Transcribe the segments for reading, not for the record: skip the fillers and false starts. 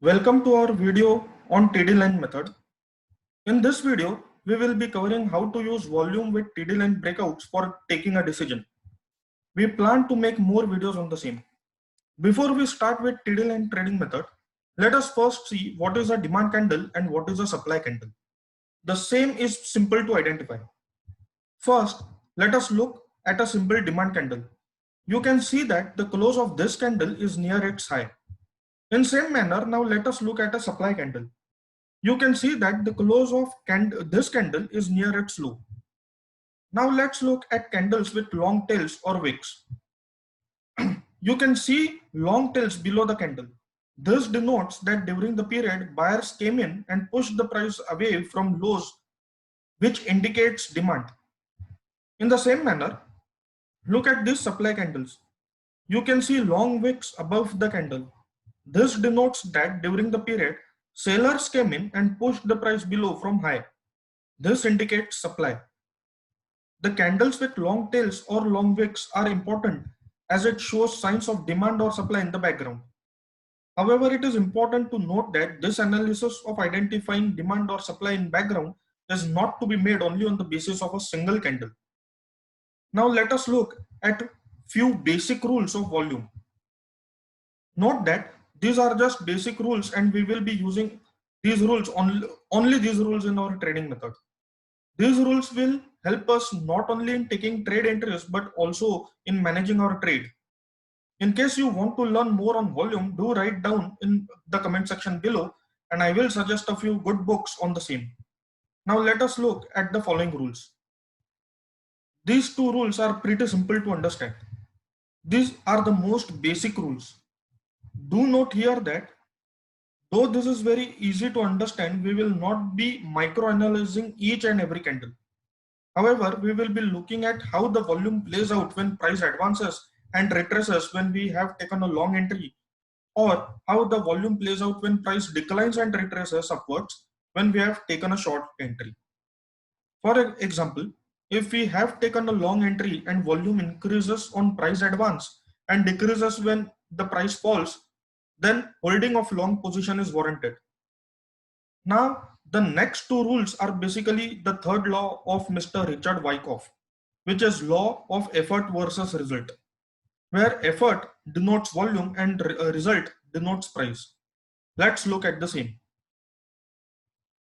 Welcome to our video on TD line method. In this video, we will be covering how to use volume with TD line breakouts for taking a decision. We plan to make more videos on the same. Before we start with TD line trading method, let us first see what is a demand candle and what is a supply candle. The same is simple to identify. First, let us look at a simple demand candle. You can see that the close of this candle is near its high. In same manner, now let us look at a supply candle. You can see that the close of this candle is near its low. Now let's look at candles with long tails or wicks. You can see long tails below the candle. This denotes that during the period, buyers came in and pushed the price away from lows, which indicates demand. In the same manner, look at these supply candles. You can see long wicks above the candle. This denotes that during the period, sellers came in and pushed the price below from high. This indicates supply. The candles with long tails or long wicks are important as it shows signs of demand or supply in the background. However, it is important to note that this analysis of identifying demand or supply in background is not to be made only on the basis of a single candle. Now let us look at few basic rules of volume. Note that these are just basic rules and we will be using these rules only these rules in our trading method. These rules will help us not only in taking trade entries but also in managing our trade. In case you want to learn more on volume, do write down in the comment section below and I will suggest a few good books on the same. Now let us look at the following rules. These two rules are pretty simple to understand. These are the most basic rules. Do note here that though this is very easy to understand, we will not be micro-analyzing each and every candle. However, we will be looking at how the volume plays out when price advances and retraces when we have taken a long entry, or how the volume plays out when price declines and retraces upwards when we have taken a short entry. For example, if we have taken a long entry and volume increases on price advance and decreases when the price falls, then holding of long position is warranted. Now, the next two rules are basically the third law of Mr. Richard Wyckoff, which is law of effort versus result, where effort denotes volume and result denotes price. Let's look at the same.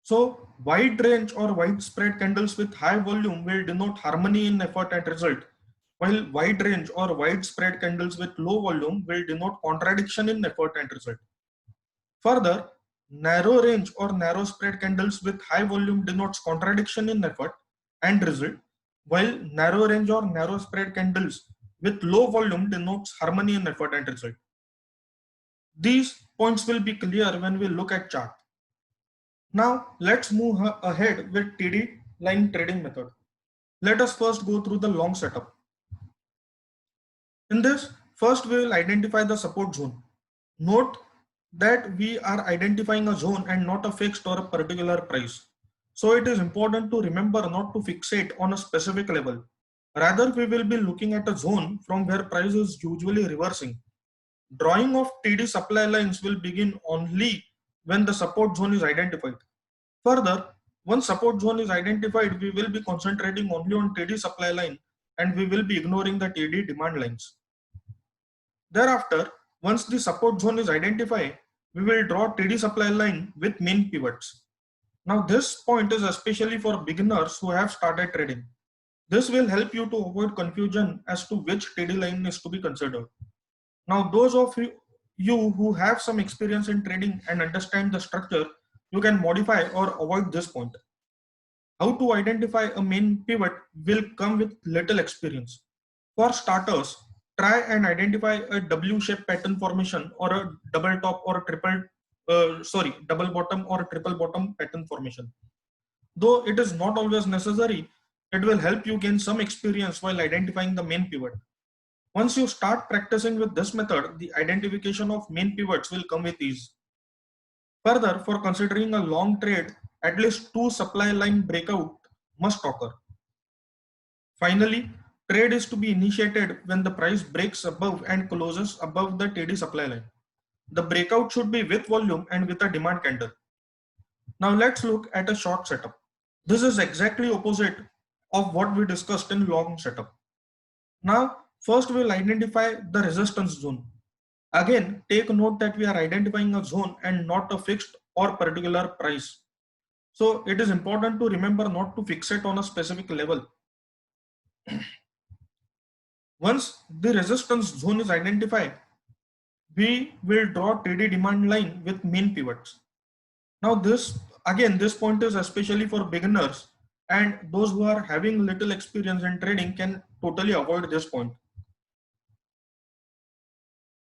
So, wide range or widespread candles with high volume will denote harmony in effort and result, while wide range or widespread candles with low volume will denote contradiction in effort and result. Further, narrow range or narrow spread candles with high volume denotes contradiction in effort and result, while narrow range or narrow spread candles with low volume denotes harmony in effort and result. These points will be clear when we look at chart. Now let's move ahead with TD line trading method. Let us first go through the long setup. In this, first we will identify the support zone. Note that we are identifying a zone and not a fixed or a particular price. So it is important to remember not to fixate on a specific level. Rather, we will be looking at a zone from where price is usually reversing. Drawing of TD supply lines will begin only when the support zone is identified. Further, once support zone is identified, we will be concentrating only on TD supply line and we will be ignoring the TD demand lines. Thereafter, once the support zone is identified, we will draw TD supply line with main pivots. Now this point is especially for beginners who have started trading. This will help you to avoid confusion as to which TD line is to be considered. Now those of you who have some experience in trading and understand the structure, you can modify or avoid this point. How to identify a main pivot will come with little experience. For starters, try and identify a W-shaped pattern formation or a double top or double bottom or triple bottom pattern formation. Though it is not always necessary, it will help you gain some experience while identifying the main pivot. Once you start practicing with this method, the identification of main pivots will come with ease. Further, for considering a long trade, at least two supply line breakout must occur. Finally, trade is to be initiated when the price breaks above and closes above the TD supply line. The breakout should be with volume and with a demand candle. Now let's look at a short setup. This is exactly opposite of what we discussed in long setup. Now, first we'll identify the resistance zone. Again, take note that we are identifying a zone and not a fixed or particular price. So it is important to remember not to fixate on a specific level. Once the resistance zone is identified, we will draw TD demand line with main pivots. Now this point is especially for beginners, and those who are having little experience in trading can totally avoid this point.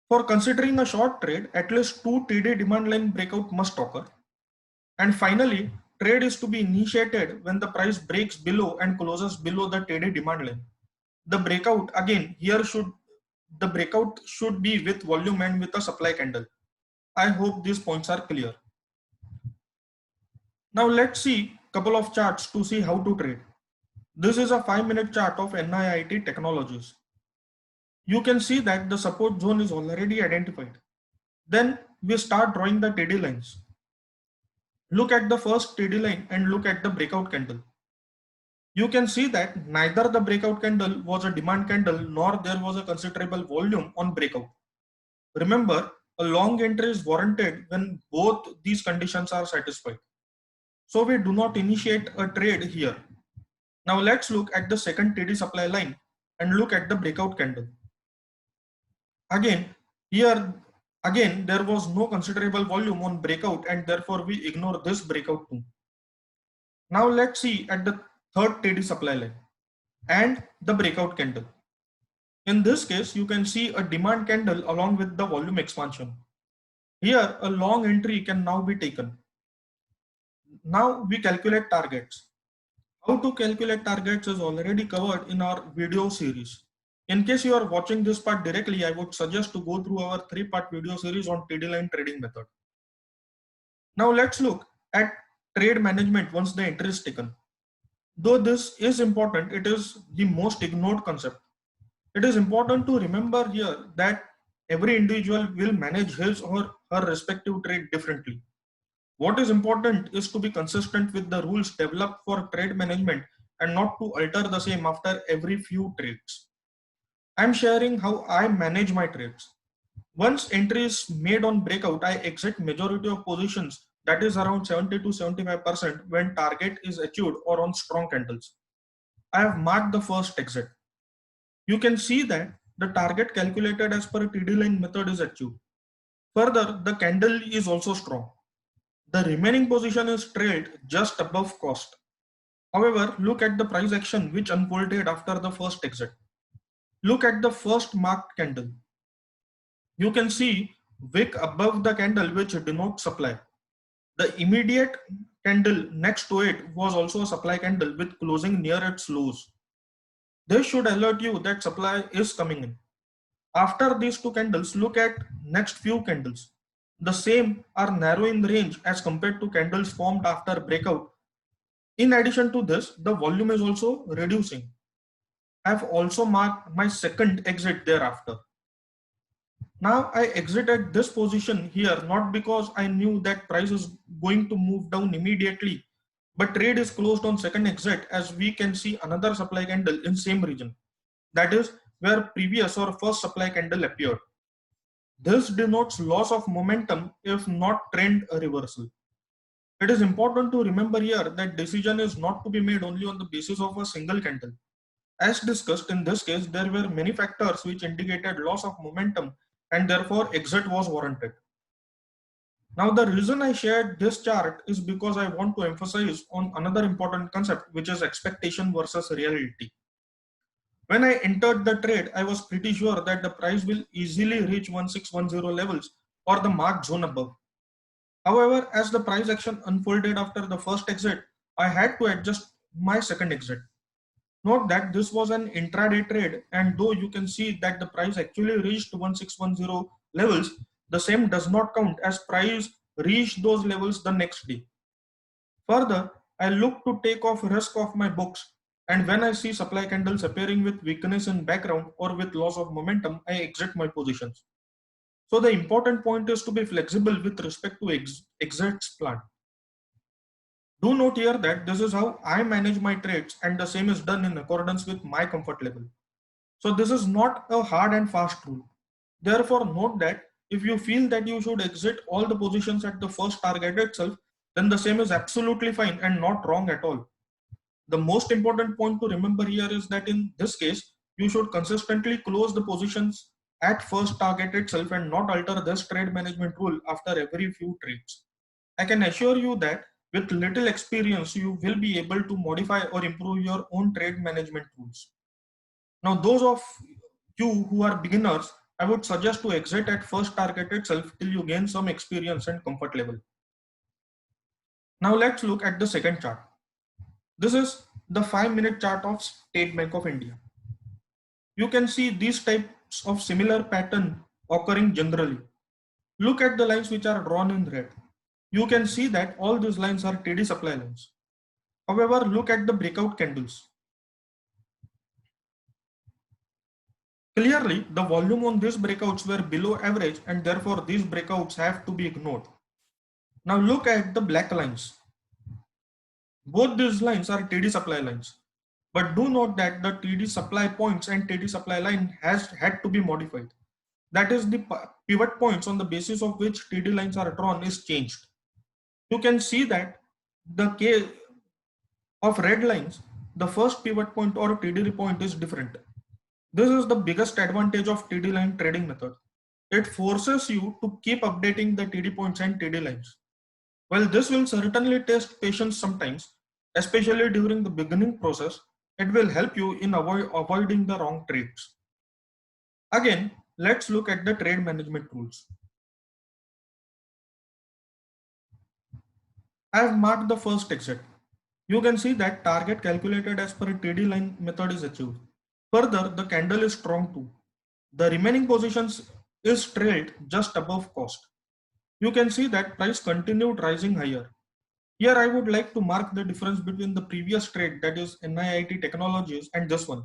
For considering a short trade, at least 2 TD demand line breakout must occur. And finally, trade is to be initiated when the price breaks below and closes below the TD demand line. The breakout again here the breakout should be with volume and with a supply candle. I hope these points are clear. Now let's see a couple of charts to see how to trade. This is a 5-minute chart of NIIT Technologies. You can see that the support zone is already identified. Then we start drawing the TD lines. Look at the first TD line and look at the breakout candle. You can see that neither the breakout candle was a demand candle nor there was a considerable volume on breakout. Remember, a long entry is warranted when both these conditions are satisfied. So we do not initiate a trade here. Now let's look at the second TD supply line and look at the breakout candle. Again, there was no considerable volume on breakout and therefore we ignore this breakout too. Now let's see at the third TD supply line and the breakout candle. In this case, you can see a demand candle along with the volume expansion. Here, a long entry can now be taken. Now we calculate targets. How to calculate targets is already covered in our video series. In case you are watching this part directly, I would suggest to go through our 3-part video series on TD line trading method. Now let's look at trade management once the entry is taken. Though this is important, it is the most ignored concept. It is important to remember here that every individual will manage his or her respective trade differently. What is important is to be consistent with the rules developed for trade management and not to alter the same after every few trades. I am sharing how I manage my trades. Once entry is made on breakout, I exit majority of positions, that is around 70 to 75% when target is achieved or on strong candles. I have marked the first exit. You can see that the target calculated as per TD line method is achieved. Further, the candle is also strong. The remaining position is trailed just above cost. However, look at the price action which unfolded after the first exit. Look at the first marked candle. You can see wick above the candle which denotes supply. The immediate candle next to it was also a supply candle with closing near its lows. This should alert you that supply is coming in. After these two candles, look at next few candles. The same are narrow in range as compared to candles formed after breakout. In addition to this, the volume is also reducing. I have also marked my second exit thereafter. Now I exited this position here not because I knew that price is going to move down immediately, but trade is closed on second exit as we can see another supply candle in same region. That is where previous or first supply candle appeared. This denotes loss of momentum if not trend reversal. It is important to remember here that decision is not to be made only on the basis of a single candle. As discussed in this case, there were many factors which indicated loss of momentum and therefore exit was warranted. Now the reason I shared this chart is because I want to emphasize on another important concept, which is expectation versus reality. When I entered the trade, I was pretty sure that the price will easily reach 1610 levels or the marked zone above. However, as the price action unfolded after the first exit, I had to adjust my second exit. Note that this was an intraday trade, and though you can see that the price actually reached 1610 levels, the same does not count as price reached those levels the next day. Further, I look to take off risk of my books, and when I see supply candles appearing with weakness in background or with loss of momentum, I exit my positions. So the important point is to be flexible with respect to exits plan. Do note here that this is how I manage my trades and the same is done in accordance with my comfort level. So this is not a hard and fast rule. Therefore, note that if you feel that you should exit all the positions at the first target itself, then the same is absolutely fine and not wrong at all. The most important point to remember here is that in this case, you should consistently close the positions at first target itself and not alter this trade management rule after every few trades. I can assure you that with little experience, you will be able to modify or improve your own trade management tools. Now, those of you who are beginners, I would suggest to exit at first target itself till you gain some experience and comfort level. Now let's look at the second chart. This is the 5-minute chart of State Bank of India. You can see these types of similar pattern occurring generally. Look at the lines which are drawn in red. You can see that all these lines are TD supply lines. However, look at the breakout candles. Clearly, the volume on these breakouts were below average and therefore these breakouts have to be ignored. Now look at the black lines. Both these lines are TD supply lines. But do note that the TD supply points and TD supply line has had to be modified. That is, the pivot points on the basis of which TD lines are drawn is changed. You can see that the case of red lines, the first pivot point or TD point is different. This is the biggest advantage of TD line trading method. It forces you to keep updating the TD points and TD lines. While this will certainly test patience sometimes, especially during the beginning process, it will help you in avoiding the wrong trades. Again, let's look at the trade management rules. I have marked the first exit. You can see that target calculated as per a TD line method is achieved. Further, the candle is strong too. The remaining positions is trailed just above cost. You can see that price continued rising higher. Here I would like to mark the difference between the previous trade, that is NIIT Technologies, and this one.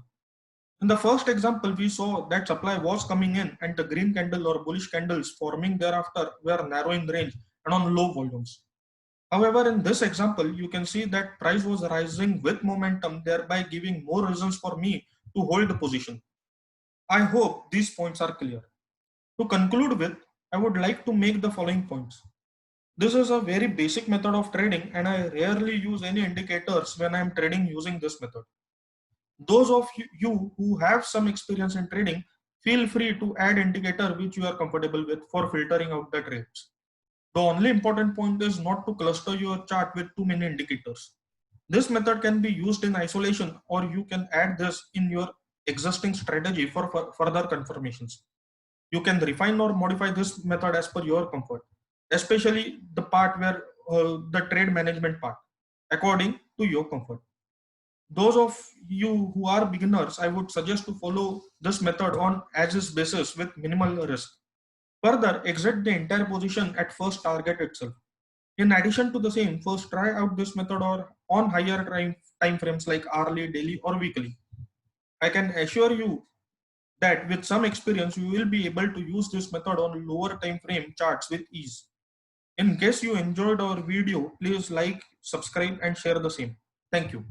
In the first example, we saw that supply was coming in and the green candle or bullish candles forming thereafter were narrow in range and on low volumes. However, in this example, you can see that price was rising with momentum, thereby giving more reasons for me to hold the position. I hope these points are clear. To conclude with, I would like to make the following points. This is a very basic method of trading and I rarely use any indicators when I am trading using this method. Those of you who have some experience in trading, feel free to add indicator which you are comfortable with for filtering out the trades. The only important point is not to cluster your chart with too many indicators. This method can be used in isolation or you can add this in your existing strategy for further confirmations. You can refine or modify this method as per your comfort, especially the part where the trade management part, according to your comfort. Those of you who are beginners, I would suggest to follow this method on as-is basis with minimal risk. Further, exit the entire position at first target itself. In addition to the same, first try out this method or on higher time frames like hourly, daily, or weekly. I can assure you that with some experience, you will be able to use this method on lower time frame charts with ease. In case you enjoyed our video, please like, subscribe, and share the same. Thank you.